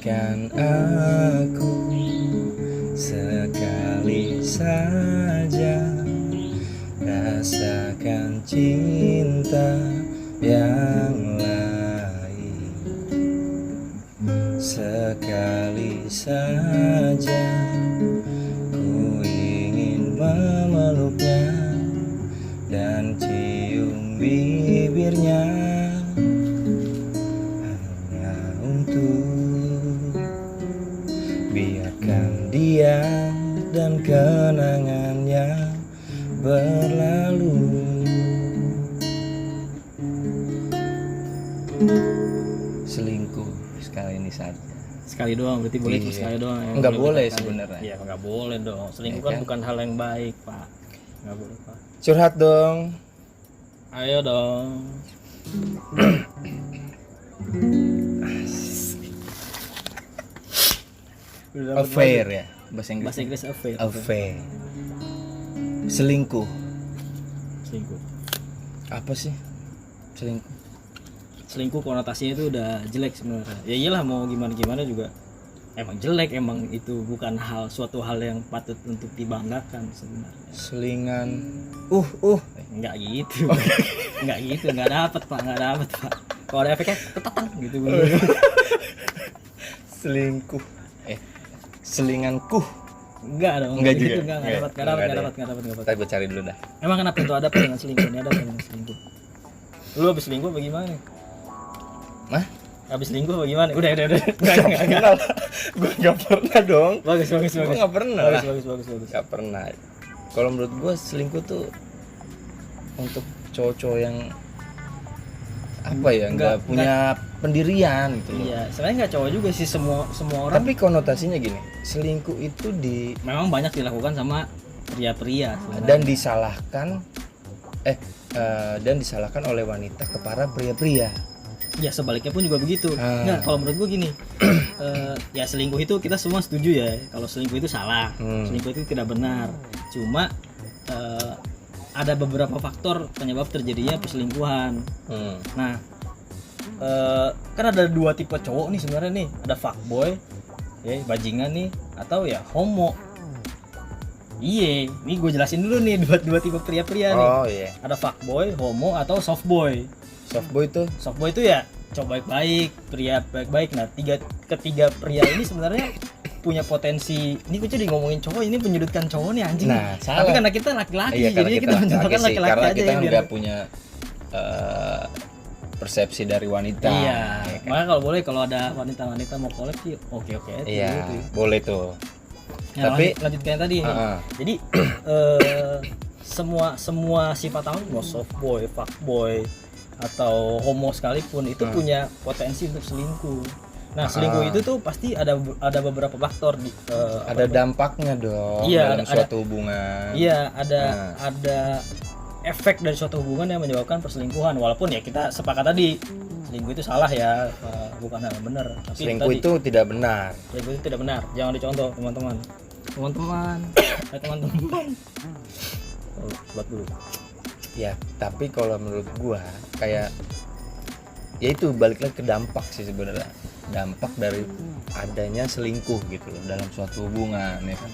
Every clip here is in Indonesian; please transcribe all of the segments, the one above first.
Biarkan aku sekali saja rasakan cinta yang lain. Sekali saja ku ingin memeluknya dan cium bibirnya, hanya untuk biarkan dia dan kenangannya berlalu. Selingkuh sekali ini saja. Sekali doang, berarti boleh cuma Iya. sekali doang ya? Enggak boleh berkali-kali. sebenarnya. Iya, enggak boleh dong. Selingkuh Ya kan kan? bukan hal yang baik, Pak. Enggak boleh, Pak. Curhat dong. Ayo dong. Udah dapet Affair ya bahasa Inggris. bahasa Inggris affair. Affair. Selingkuh. Selingkuh. Apa sih selingkuh? Selingkuh konotasinya itu udah jelek sebenarnya. Ya iyalah, mau gimana juga emang jelek, emang itu bukan suatu hal yang patut untuk dibanggakan sebenarnya. Selingan. Enggak gitu. Enggak gitu, enggak dapet Pak. Kalau ada efeknya tetatang gitu. Selingkuh. Selinganku. Enggak dong. Enggak gitu, juga. Enggak dapat. Ntar gue cari dulu dah. Emang kenapa itu ada apa dengan selingkuh? Ini ada apa dengan selingkuh? Lu habis selingkuh bagaimana? Mah? Habis selingkuh bagaimana? Udah. Enggak. Gue nggak pernah dong. Bagus. Gue nggak pernah. Bagus. Nggak pernah. Kalau menurut gue selingkuh tuh untuk cowok-cowok yang apa ya, nggak punya pendirian gitu loh. Iya, sebenarnya nggak cowok juga sih, semua orang. Tapi konotasinya gini, selingkuh itu Memang banyak dilakukan sama pria-pria sebenarnya. dan disalahkan oleh wanita kepada pria-pria. Ya sebaliknya pun juga begitu. Nah, kalau menurut gua gini, ya selingkuh itu kita semua setuju ya. Kalau selingkuh itu salah, selingkuh itu tidak benar. Cuma ada beberapa faktor penyebab terjadinya perselingkuhan. Nah, kan ada dua tipe cowok nih sebenarnya nih. Ada fuckboy, ya bajingan nih, atau ya homo. Iya, ini gue jelasin dulu nih dua tipe pria-pria nih. Oh iya. Ada fuckboy, homo, atau softboy. Softboy itu ya cowok baik-baik, pria baik-baik. Nah, ketiga pria ini sebenarnya punya potensi. Ini gue jadi ngomongin cowok, ini menyudutkan cowok nih anjing. Nah, salah. Tapi karena kita laki-laki, Iya, jadi kita mencontohkan laki-laki karena aja kita yang nggak punya persepsi dari wanita. Iya, ya kan? makanya kalau boleh, kalau ada wanita-wanita mau collab sih oke aja. Iya, gitu. boleh tuh. Nah, Tapi lanjutkan yang tadi. Jadi semua sifat tahu, mau softboy, fuckboy, atau homo sekalipun itu punya potensi untuk selingkuh. Nah, selingkuh itu tuh pasti ada beberapa faktor ada dampaknya dong dalam suatu hubungan. Iya, ada efek dari suatu hubungan yang menyebabkan perselingkuhan. Walaupun ya kita sepakat tadi selingkuh itu salah ya, bukan hal yang benar. Tapi Selingkuh itu tidak benar. Selingkuh itu tidak benar. Jangan dicontoh, teman-teman. Teman-teman. Buat dulu. Ya, tapi kalau menurut gua kayak ya itu balik lagi ke dampak sih sebenarnya. Dampak dari adanya selingkuh gitu loh dalam suatu hubungan, ya kan.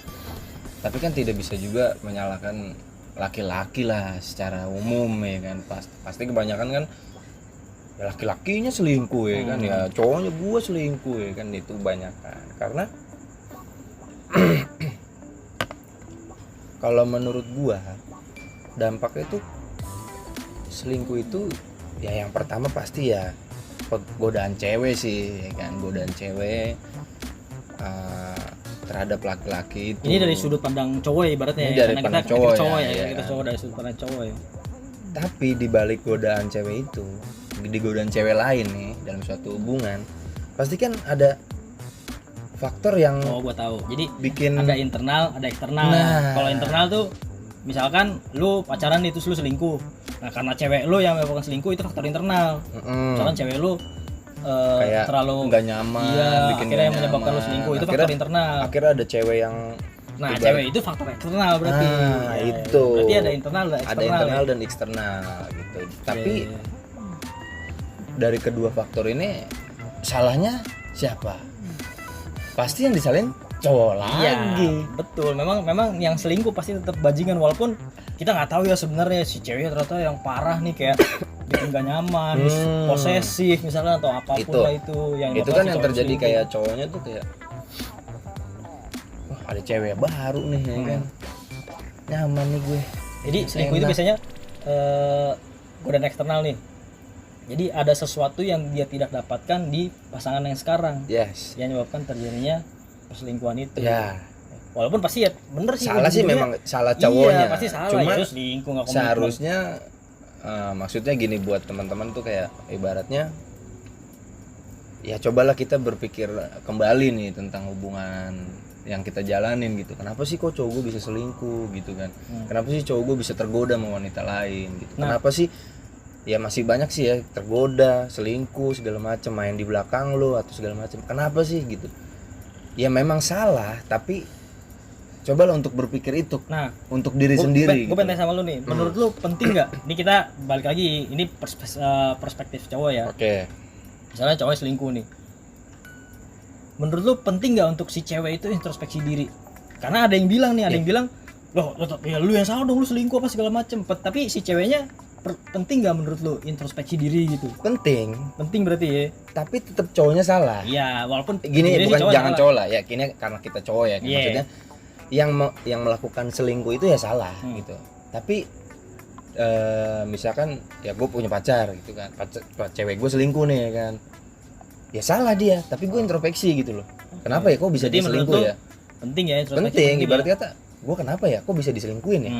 Tapi kan tidak bisa juga menyalahkan laki-laki lah secara umum, ya kan. Pasti kebanyakan kan ya laki-lakinya selingkuh, ya kan, ya cowoknya gua selingkuh, ya kan, itu kebanyakan. Karena kalau menurut gua dampaknya itu selingkuh itu ya yang pertama pasti ya godaan cewek sih, ya kan, godaan cewek terhadap laki-laki itu. Ini dari sudut pandang cowok ya, ibaratnya. Ini dari pandang cowok ya, kita cowok dari sudut pandang cowok ya. Tapi di balik godaan cewek itu, di godaan cewek lain nih dalam suatu hubungan, pasti kan ada faktor yang gua tahu. Jadi bikin ada internal, ada eksternal. Nah. Kalau internal tuh misalkan lu pacaran itu lu selingkuh. Nah, karena cewek lu yang melakukan selingkuh itu faktor internal. Misalkan cewek lu kayak terlalu nggak nyaman, iya, bikin akhirnya yang nggak menyebabkan lu nyaman. selingkuh itu faktor internal. Akhirnya ada cewek yang Nah, cewek itu faktor eksternal berarti. Nah, Ya, itu. Berarti ada internal dan eksternal. Ada internal ya. dan eksternal gitu. Tapi Iya. dari kedua faktor ini salahnya siapa? pasti yang disalin cowok Iya, lagi. betul. Memang yang selingkuh pasti tetap bajingan, walaupun kita nggak tahu ya sebenarnya si cewek ternyata yang parah nih kayak bikin gak nyaman, posesif misalkan atau apapun Itu. lah itu yang Itu bakal kan si yang cowok terjadi selingkuh. kayak cowoknya tuh kayak wah ada cewek baru nih ya kan, nyaman nih gue. Jadi selingkuh itu Enak. biasanya godaan eksternal nih. Jadi ada sesuatu yang dia tidak dapatkan di pasangan yang sekarang Yes. yang menyebabkan terjadinya perselingkuhan itu. Ya, Walaupun pasti ya bener sih. salah sih ujung-ujungnya. memang salah cowoknya. Iya, pasti salah. Cuma Ya, selingkuh nggak komitmen. seharusnya maksudnya gini buat teman-teman tuh kayak ibaratnya ya cobalah kita berpikir kembali nih tentang hubungan yang kita jalanin gitu. Kenapa sih kok cowok gue bisa selingkuh gitu kan? Kenapa sih cowok gue bisa tergoda sama wanita lain gitu? Nah. Kenapa sih ya masih banyak sih ya tergoda, selingkuh segala macam, main di belakang lo atau segala macam. Kenapa sih gitu? Ya memang salah, tapi cobalah untuk berpikir itu Nah, untuk diri sendiri. Gue pengen tanya sama lu nih, menurut lu penting nggak? Ini kita balik lagi, ini perspektif cowok ya. Oke. Misalnya cowok selingkuh nih. Menurut lu penting nggak untuk si cewek itu introspeksi diri? Karena ada yang bilang nih, ada yang bilang, loh, ya lu yang salah dong, lu selingkuh apa segala macem. Tapi si ceweknya penting nggak menurut lu introspeksi diri gitu? Penting, Penting berarti ya? tapi tetap cowoknya salah. Iya, walaupun Gini sebenarnya si bukan cowok jangan salah. cowok lah ya, kini karena kita cowok ya, Iya. maksudnya yang melakukan selingkuh itu ya salah gitu. Tapi misalkan ya gue punya pacar gitu kan, cewek gue selingkuh nih ya kan, ya salah dia, tapi gue introspeksi gitu loh. Kenapa ya kok bisa Jadi menurut diselingkuh lu ya? penting ya introspeksi? Penting, ya? ibarat kata gue kenapa ya kok bisa diselingkuhin ya?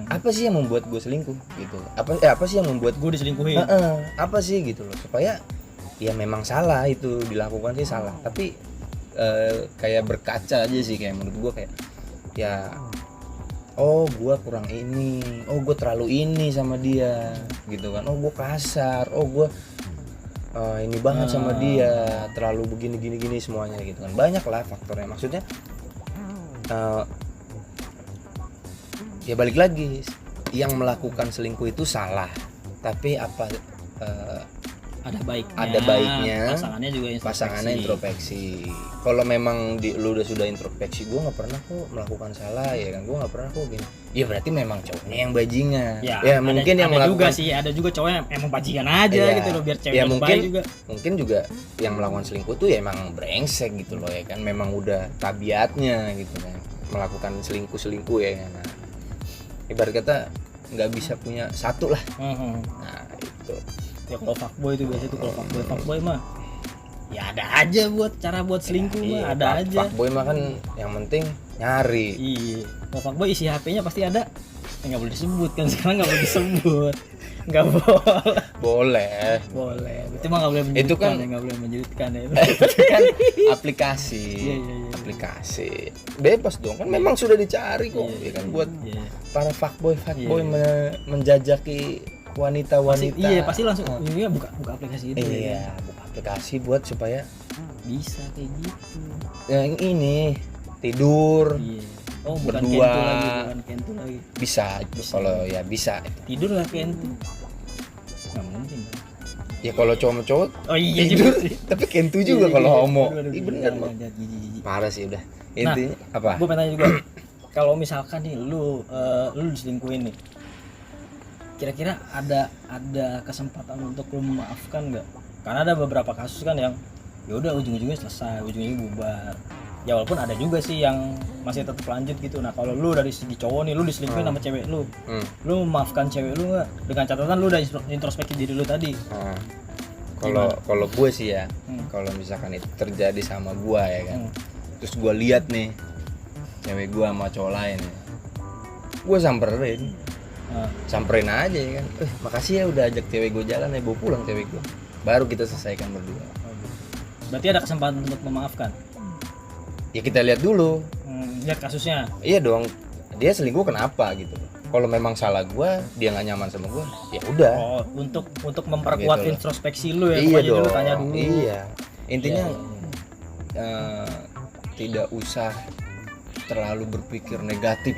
Apa sih yang membuat gue selingkuh gitu? Apa sih yang membuat Gue diselingkuhin. apa sih gitu loh, supaya ya memang salah itu dilakukan sih salah, tapi kayak berkaca aja sih, kayak menurut gue kayak ya oh gue kurang ini, oh gue terlalu ini sama dia gitu kan, oh gue kasar, oh gue ini banget sama dia, terlalu begini gini semuanya gitu kan, banyak lah faktornya. Maksudnya ya balik lagi, yang melakukan selingkuh itu salah, tapi apa Ada baiknya. Ada baiknya. Pasangannya juga introspeksi. pasangannya introspeksi. Kalau memang lu sudah introspeksi, gue nggak pernah kok melakukan salah ya kan, gue nggak pernah kok gini, ya berarti memang cowoknya yang bajingan. Ya, mungkin yang ada melakukan juga sih, ada juga cowok yang emang bajingan aja Iya. gitu loh, biar cewek Ya, baik juga. mungkin juga yang melakukan selingkuh tuh ya emang brengsek gitu loh ya kan, memang udah tabiatnya gitu kan melakukan selingkuh ya kan. Nah, ibarat kata nggak bisa punya satu lah. Nah itu Ya kalau fuckboy itu biasa tuh, kalau fuckboy mah ya ada aja cara buat selingkuh mah, ada aja. Fuckboy mah kan yang penting nyari. Iya, kalau fuckboy isi HP-nya pasti ada. Nggak boleh disebut kan, sekarang nggak boleh disebut. Nggak boleh. Boleh. Itu mah nggak boleh menyebutkan. Itu kan- ya, nggak boleh menyebutkan ya. Itu kan aplikasi. Iya. Aplikasi bebas dong kan, memang sudah dicari kok ya kan buat Iya. para fuckboy Iya. menjajaki wanita-wanita. Pasti langsung iya buka aplikasi itu. Iya, buka aplikasi buat supaya Bisa kayak gitu. yang ini tidur Iya. Oh, bukan Berdua. kentu lagi. bisa kalau ya bisa. Tidur lah kentu. Nggak mungkin. Ya kalau cowok sama cowok Oh iya tidur, juga sih. tapi kentu juga kalau homo. Iya bener Jangan, Bang. jangan, jijik. Parah sih udah. Intinya apa? Gue pengen tanya juga, kalau misalkan nih lu diselingkuhin nih, kira-kira ada kesempatan untuk lu memaafkan nggak? Karena ada beberapa kasus kan yang ya udah ujung-ujungnya selesai, ujung-ujungnya bubar. Ya walaupun ada juga sih yang masih tetap lanjut gitu. Nah kalau lu dari segi cowok nih, lu diselingkuhin sama cewek lu memaafkan cewek lu nggak? Dengan catatan lu udah introspeksi diri lu tadi. Nah, kalau gue sih ya, kalau misalkan itu terjadi sama gue ya kan, terus gue lihat nih cewek gue sama cowok lain, gue samperin aja ya kan, makasih ya udah ajak cewek gue jalan ya, bawa pulang cewek gue, baru kita selesaikan berdua. Berarti ada kesempatan untuk memaafkan. Ya kita lihat dulu. Lihat kasusnya. Iya dong, dia selingkuh kenapa gitu. Kalau memang salah gue, dia nggak nyaman sama gue, ya udah. Oh, untuk memperkuat Gitu loh. introspeksi lu ya, Iya pokoknya dong. dulu tanya dulu. Iya. Intinya Iya. Tidak usah terlalu berpikir negatif.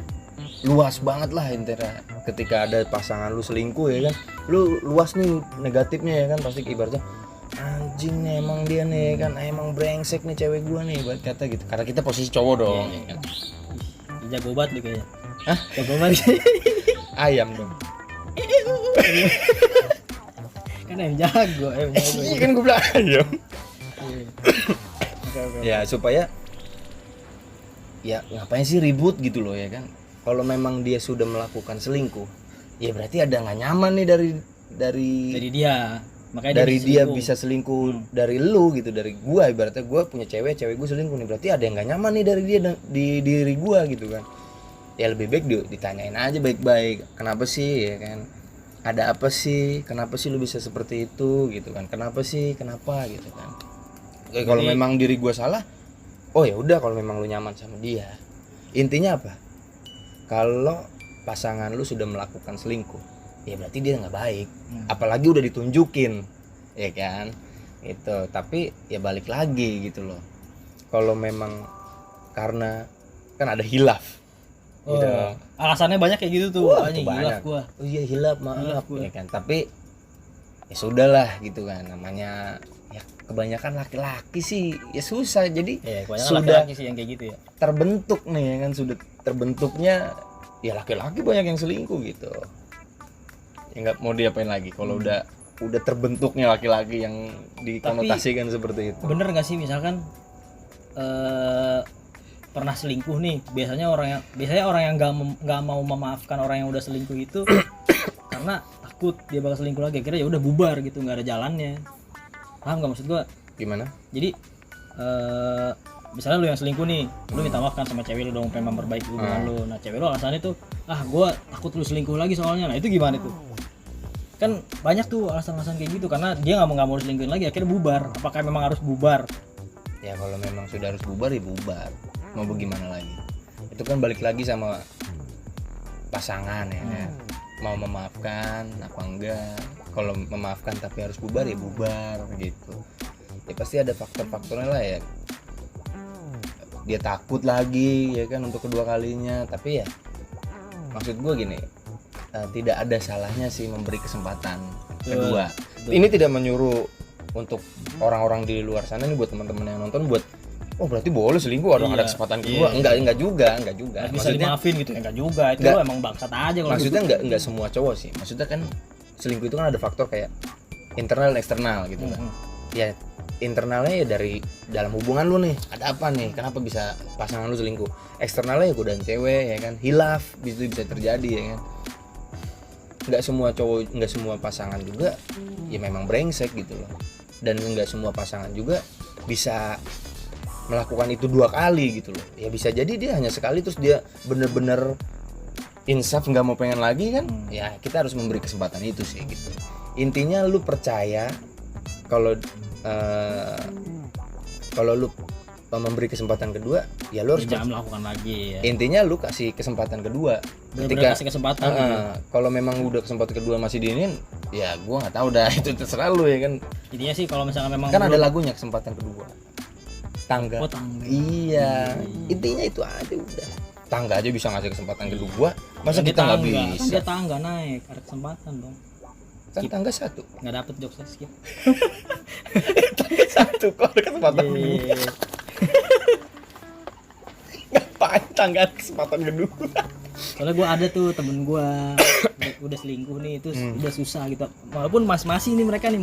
Luas banget lah intinya. Ketika ada pasangan lu selingkuh ya kan, lu luas nih negatifnya ya kan, pasti ibaratnya anjing nih emang dia nih kan, emang brengsek nih cewek gua nih buat kata gitu, karena kita posisi cowok dong. Iya. Ya kan? Jago banget nih kayaknya. Hah? Jago banget. Ayam dong. Kan yang jago. Iya kan gua bilang ayam. Oke. Ya supaya ya ngapain sih ribut gitu loh ya kan. Kalau memang dia sudah melakukan selingkuh, ya berarti ada nggak nyaman nih Dari dia. Makanya dari dia selingkuh. bisa selingkuh dari lu gitu, dari gua. Ibaratnya gua punya cewek gua selingkuh nih, berarti ada yang nggak nyaman nih dari dia di diri gua gitu kan. Ya lebih baik ditanyain aja baik-baik, kenapa sih ya kan, ada apa sih, kenapa sih lu bisa seperti itu gitu kan, kenapa gitu kan. Oke, kalau memang diri gua salah, oh ya udah, kalau memang lu nyaman sama dia, intinya apa, kalau pasangan lu sudah melakukan selingkuh, ya berarti dia nggak baik. Apalagi udah ditunjukin, ya kan, itu. Tapi ya balik lagi gitu loh, kalau memang karena kan ada hilaf gitu. Alasannya banyak kayak gitu tuh. Wah, anjing, itu banyak. hilaf gua. Oh iya hilaf, maaf Hilaf gua. ya kan. Tapi ya sudahlah gitu kan, namanya ya kebanyakan laki-laki sih ya susah. Jadi Kebanyakan sudah laki-laki sih yang kayak gitu ya. terbentuk nih ya kan, sudah terbentuknya ya laki-laki banyak yang selingkuh gitu. Ya nggak mau diapain lagi kalau udah terbentuknya laki-laki yang dikonotasikan seperti itu. Bener nggak sih misalkan pernah selingkuh nih, biasanya orang yang nggak mau memaafkan orang yang udah selingkuh itu karena takut dia bakal selingkuh lagi, akhirnya ya udah bubar gitu, nggak ada jalannya. Paham nggak maksud gua? Gimana? Jadi misalnya lu yang selingkuh nih, lu minta maaf kan sama cewek lu dong, pengen memperbaiki hubungan lu. Nah cewek lu alasannya tuh, gua takut lu selingkuh lagi soalnya. Nah itu gimana tuh? Kan banyak tuh alasan-alasan kayak gitu, karena dia nggak mau selingkuhin lagi, akhirnya bubar. Apakah memang harus bubar? Ya kalau memang sudah harus bubar ya bubar, mau bagaimana lagi. Itu kan balik lagi sama pasangan ya kan, mau memaafkan apa enggak. Kalau memaafkan tapi harus bubar ya bubar gitu. Ya pasti ada faktor-faktornya lah ya, dia takut lagi ya kan untuk kedua kalinya. Tapi ya maksud gue gini, tidak ada salahnya sih memberi kesempatan kedua. Ini tidak menyuruh untuk orang-orang di luar sana nih, buat teman-teman yang nonton, buat oh berarti boleh selingkuh orang ada kesempatan kedua. Enggak juga. Nggak bisa dimaafin gitu, enggak juga. Itu lo emang bangsat aja kalau maksudnya enggak semua cowok sih. Maksudnya kan selingkuh itu kan ada faktor kayak internal dan eksternal gitu kan. Ya internalnya ya dari dalam hubungan lu nih, ada apa nih, kenapa bisa pasangan lu selingkuh. Eksternalnya ya godaan cewek ya kan, hilaf bisa terjadi ya kan. Nggak semua cowok, nggak semua pasangan juga ya memang brengsek gitu loh, dan nggak semua pasangan juga bisa melakukan itu 2 kali gitu loh. Ya bisa jadi dia hanya sekali terus dia bener-bener insaf nggak mau pengen lagi kan. Ya kita harus memberi kesempatan itu sih gitu. Intinya lu percaya kalau lu memberi kesempatan kedua, ya lu harus jangan melakukan lagi ya. Intinya lu kasih kesempatan kedua. Ketika kasih kesempatan kalau memang udah kesempatan kedua masih diinin, ya gua nggak tahu dah, itu terserah lu ya kan. Intinya sih kalau misalnya memang Kan ada lagunya kesempatan kedua. Tangga. Oh, tangga. Iya. Intinya itu aja udah. Tangga aja bisa ngasih kesempatan kedua, masa kita nggak bisa? Kan dia tangga naik, ada kesempatan dong. Kan tangga 1. Nggak dapet jokesnya, skip. Tangga 1 kok ada kesempatan kedua. Ngapain tangga kesempatan kedua? Soalnya gue ada tuh temen gue udah selingkuh nih, itu udah susah gitu. Walaupun masih nih mereka nih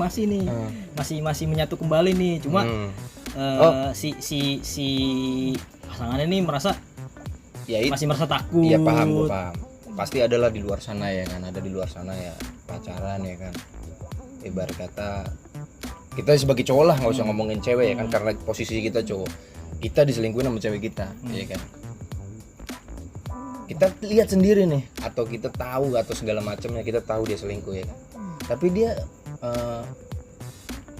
masih menyatu kembali nih, cuma si pasangannya nih merasa Ya masih merasa takut. Iya paham. Pasti adalah di luar sana ya kan, ada di luar sana ya pacaran ya kan. Ibarat kata kita sebagai cowok lah, nggak usah ngomongin cewek ya kan, karena posisi kita cowok, kita diselingkuhin sama cewek kita ya kan. Kita lihat sendiri nih, atau kita tahu atau segala macamnya, kita tahu dia selingkuh ya kan. Tapi dia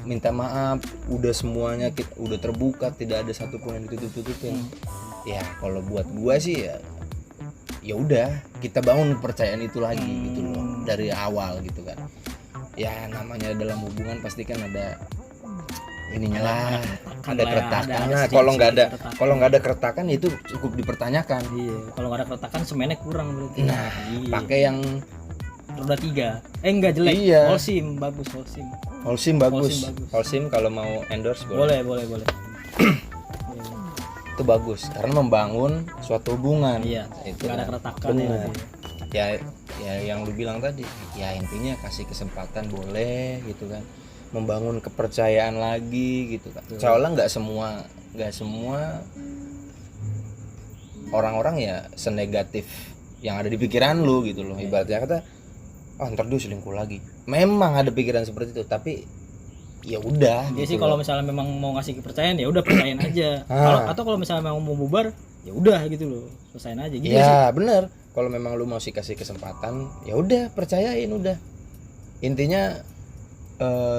minta maaf, udah semuanya udah terbuka, tidak ada satupun yang ditutup-tutupin. Ya kalau buat gua sih ya udah, kita bangun kepercayaan itu lagi gitu loh dari awal gitu kan. Ya namanya dalam hubungan pasti kan ada ininya lah, ada keretakan lah. Kalau nggak ada keretakan itu cukup dipertanyakan. Iya, kalau nggak ada keretakan semennya kurang berarti. Nah, pakai yang roda 3. Enggak jelek. Iya. Holcim bagus, Holcim. Holcim bagus. Holcim bagus. Holcim kalau mau endorse boleh. Boleh. Itu bagus karena membangun suatu hubungan. Iya. Itu Enggak ada kan. keretakan Bener. Ya yang lu bilang tadi, ya intinya kasih kesempatan boleh gitu kan, membangun kepercayaan lagi gitu kan. Soalnya nggak semua orang-orang ya senegatif yang ada di pikiran lu gitu loh. Ibaratnya kata, ntar dia selingkuh lagi. Memang ada pikiran seperti itu, tapi ya udah. Dia gitu sih kalau loh. misalnya memang mau ngasih kepercayaan ya udah percayain aja. Ah. Atau kalau misalnya memang mau bubar, ya udah gitu loh, selesain aja gitu sih. Ya bener. Kalau memang lu mau kasih kesempatan, ya udah percayain udah. Intinya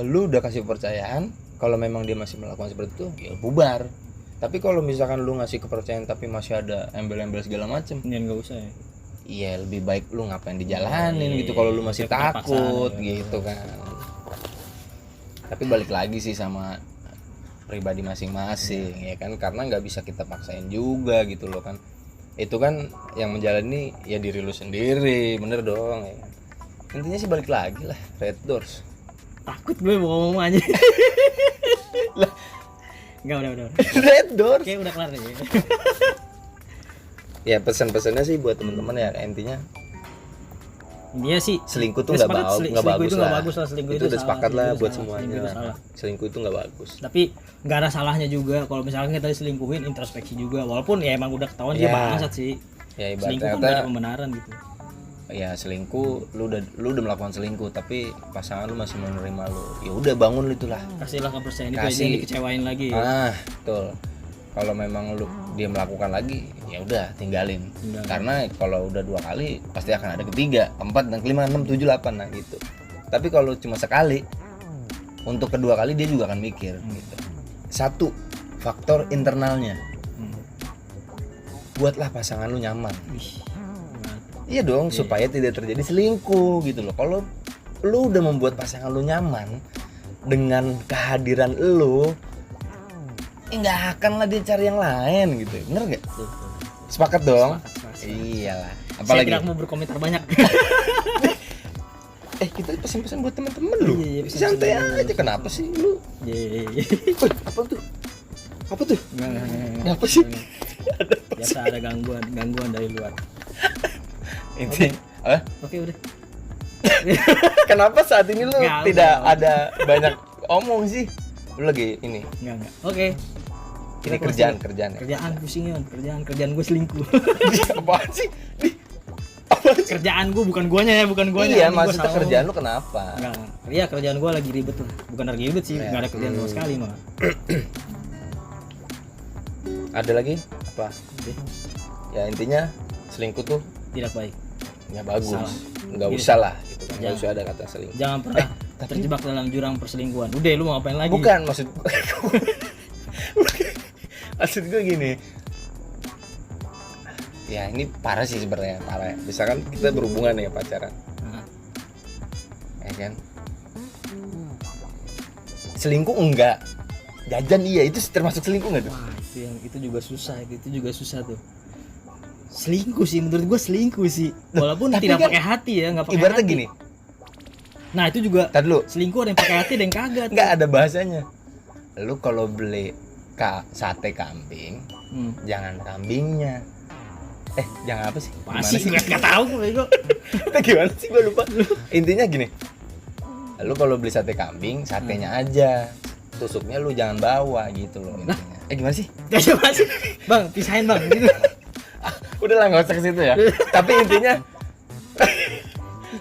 lu udah kasih kepercayaan. Kalau memang dia masih melakukan seperti itu, ya bubar. Tapi kalau misalkan lu ngasih kepercayaan tapi masih ada embel-embel segala macem, Ini nggak usah ya. iya lebih baik lu ngapain dijalanin Iya, gitu kalau lu masih kayak takut paksaan, ya. gitu kan. Tapi balik lagi sih sama pribadi masing-masing ya kan, karena nggak bisa kita paksain juga gitu loh kan. Itu kan yang menjalani ya diri lu sendiri, bener dong ya. Intinya sih balik lagi lah, Red Doors. Takut gue mau ngomong aja. Enggak, udah. Red Doors. Oke, udah kelar deh. Ya pesan-pesannya sih buat teman-teman ya, intinya Dia sih selingkuh tuh udah nggak sepakat, bagus, selingkuh itu nggak bagus lah, selingkuh itu itu udah salah, sepakat lah selingkuh buat salah, semuanya. selingkuh itu salah. Selingkuh itu nggak bagus. Tapi nggak ada salahnya juga kalau misalnya kita diselingkuhin, introspeksi juga, walaupun ya emang udah ketahuan dia Ya. bangsat sih. Ya Selingkuh ibaratnya kan kata, gak ada pembenaran gitu. ya selingkuh, lu udah melakukan selingkuh tapi pasangan lu masih menerima lu, ya udah bangun itulah. Kasihlah kepercayaan itu aja, Kasih. jangan dikecewain lagi. Betul. Kalau memang dia melakukan lagi, ya udah tinggalin. Karena kalau udah 2 kali pasti akan ada ketiga, 4 dan kelima, 6, 7, 8 nah gitu. Tapi kalau cuma sekali, untuk kedua kali dia juga akan mikir gitu. Satu, faktor internalnya. Buatlah pasangan lu nyaman. Iya dong, supaya tidak terjadi selingkuh gitu loh. Kalau lu udah membuat pasangan lu nyaman dengan kehadiran lu, nggak akan lah dia cari yang lain gitu. Bener nggak? Sepakat dong? Sepakat. Iyalah. Saya Apalagi tidak mau berkomentar banyak. kita pesan-pesan buat temen-temen lu. Iya, pesan-pesan Santai buat aja, kenapa sih lu? Yeay. Wih, apa tuh? Apa tuh? Enggak. Apa sih? Biasa ada gangguan dari luar. Ini. Oke, udah. Kenapa saat ini lu Nggak, tidak udah. ada banyak omong sih? Lu lagi ini. Enggak. Oke. Ini Kita kerjaan closing. ya. Kerjaan pusingin, kerjaan gue selingkuh. Apaan sih? Apaan sih? Kerjaan gue bukan guanya ya, bukan guanya. Iya, Ini gua maksudnya salah. kerjaan lu kenapa? Enggak. Iya, kerjaan gue lagi ribet lah. Bukan lagi ribet sih, enggak ada kerjaan sama sekali mah. Ada lagi? Apa? Oke. Ya intinya selingkuh tuh Tidak baik. nggak bagus. Salah. Nggak Iya. usah lah gitu kan. Nggak Jangan. usah ada kata selingkuh. Jangan pernah terjebak dalam jurang perselingkuhan. Udah, lu mau ngapain lagi? Bukan maksud maksud gue gini. Ya ini parah sih sebenarnya, parah. Misalkan kita berhubungan ya pacaran, Nah, ya kan? Selingkuh enggak, jajan iya, itu termasuk selingkuh nggak tuh? wah, itu juga susah, tuh. Selingkuh sih, menurut gue selingkuh sih. Walaupun tapi tidak kan pakai hati ya, nggak pakai Ibaratnya hati. gini, Nah, itu juga tar dulu, selingkuh ada yang pakai hati, ada yang kagak. nggak ada bahasanya. Lu kalau beli sate kambing, jangan kambingnya. Jangan apa sih? Masih nggak tahu gue bego. Gimana sih, gue lupa. Intinya gini, lu kalau beli sate kambing, satenya aja, tusuknya lu jangan bawa gitu loh intinya. Gimana sih? Gak coba sih. Bang, pisahin bang gitu. Udah lah, nggak usah ke situ ya. Tapi intinya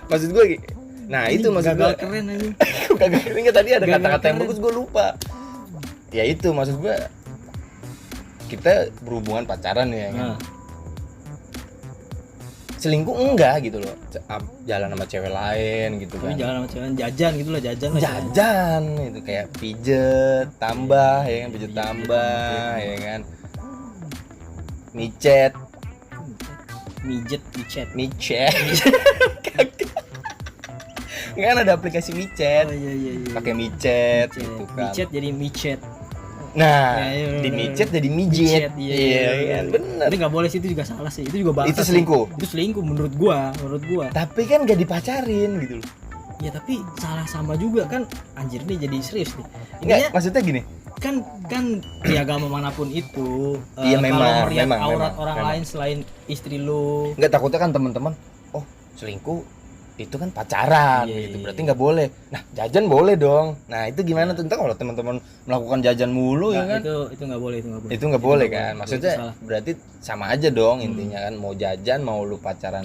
maksud gue nah itu maksud gue gagal keren aja. kagak keren. Tadi ada Gagal kata-kata yang keren. bagus, gue lupa. Ya itu maksud gue, kita berhubungan pacaran ya kan. Nah, Selingkuh enggak gitu loh, jalan sama cewek lain gitu tapi kan. jangan sama cewek jajan gitu lah, jajan lah. Jajan itu kayak pijet tambah ya kan, pijet tambah ya kan, micet Micet. kan ada aplikasi micet, Oh, iya. pakai micet gitu kan. Micet jadi micet. Nah, Ya, iya, dimicet jadi mijet. iya, kan, bener. Tapi nggak boleh sih, itu juga salah sih. Itu juga Itu bangsat selingkuh. sih. Itu selingkuh menurut gua. Tapi kan gak dipacarin gitu loh. Ya tapi salah sama juga kan, anjir nih jadi serius nih. Enggak, Intinya maksudnya gini. kan di agama manapun itu, Iya, kalau memang, melihat memang, aurat memang, orang memang. lain selain istri lu, Enggak, takutnya kan teman-teman, oh selingkuh itu kan pacaran Iya, gitu, iya, berarti iya. nggak boleh. Nah jajan boleh dong. Nah itu gimana tuh ntar kalau teman-teman melakukan jajan mulu ya kan? itu nggak boleh, itu nggak boleh. Itu nggak boleh kan? Itu Maksudnya salah. berarti sama aja dong intinya kan, mau jajan mau lu pacaran.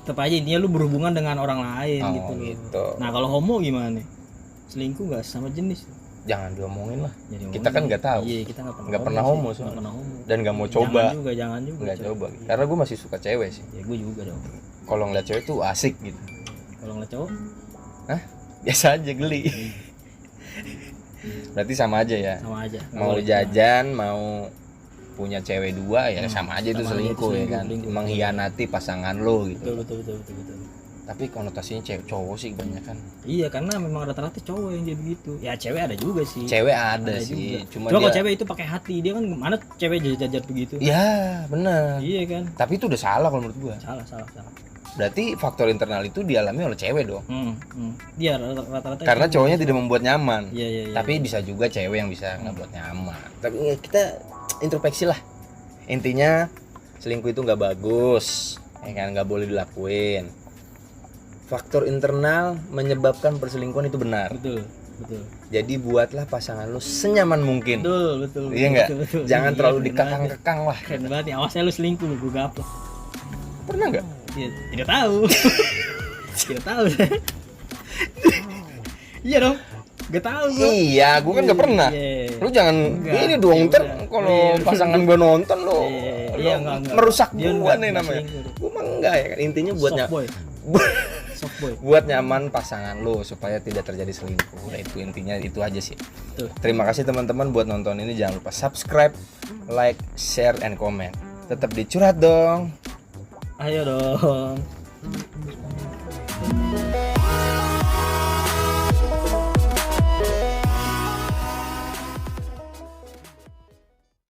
Tetap aja intinya lu berhubungan dengan orang lain Oh, gitu loh. gitu. Nah kalau homo gimana? Selingkuh nggak sama jenis? Jangan diomongin lah. Jadi Kita kan nggak tahu. Iya, kita Nggak pernah sih. homo Nggak soalnya. pernah homo. Dan nggak mau coba. Jangan juga. Nggak coba. Karena gue masih suka cewek sih. Ya gue juga dong. Kalau ngeliat cewek tuh asik gitu. Kalau ngeliat cowok, Hah? Biasa aja geli. Berarti sama aja ya. sama aja. Nggak Mau boleh. jajan, mau punya cewek dua ya sama aja itu sama aja selingkuh itu ya kan. selingkuh. Mengkhianati pasangan lo gitu. Betul. Tapi konotasinya cewek cowok sih kebanyakan. Iya, karena memang rata-rata cowok yang jadi begitu. Ya cewek ada juga sih. Cewek ada Ada sih, juga. cuma Kalau dia cewek itu pakai hati, dia kan mana cewek jajar begitu. ya benar. Iya kan? Tapi itu udah salah kalau menurut gua. Salah. Berarti faktor internal itu dialami oleh cewek dong. Dia rata-rata. Karena itu. cowoknya tidak membuat nyaman. Iya. Tapi bisa juga cewek yang bisa nggak buat nyaman. Tapi ya, kita introspeksi lah. Intinya selingkuh itu nggak bagus, ya kan, nggak boleh dilakuin. Faktor internal menyebabkan perselingkuhan itu benar. Betul. Jadi buatlah pasangan lu senyaman mungkin. Betul. Iya nggak? Betul. Jangan Iya, terlalu keren dikekang-kekang lah. banget. Keren banget nih. Awas ya lu selingkuh lu, gue gaplok. Pernah nggak? Ya, tidak tahu. Tidak tahu. Iya dong. Gak tahu gue. Iya, gua kan nggak pernah. Iya. Lu jangan Enggak. ini dong, Ya ntar udah. kalau Iya. pasangan gua nonton lu, Iya, enggak. merusak Dia gua enggak nih namanya. selingkuh. Gua mah enggak ya kan. Intinya buat Soft boy. buat nyaman pasangan lu supaya tidak terjadi selingkuh. Nah, itu intinya itu aja sih. Tuh. Terima kasih teman-teman buat nonton ini. Jangan lupa subscribe, like, share, and comment. Tetap dicurhat dong. Ayo dong.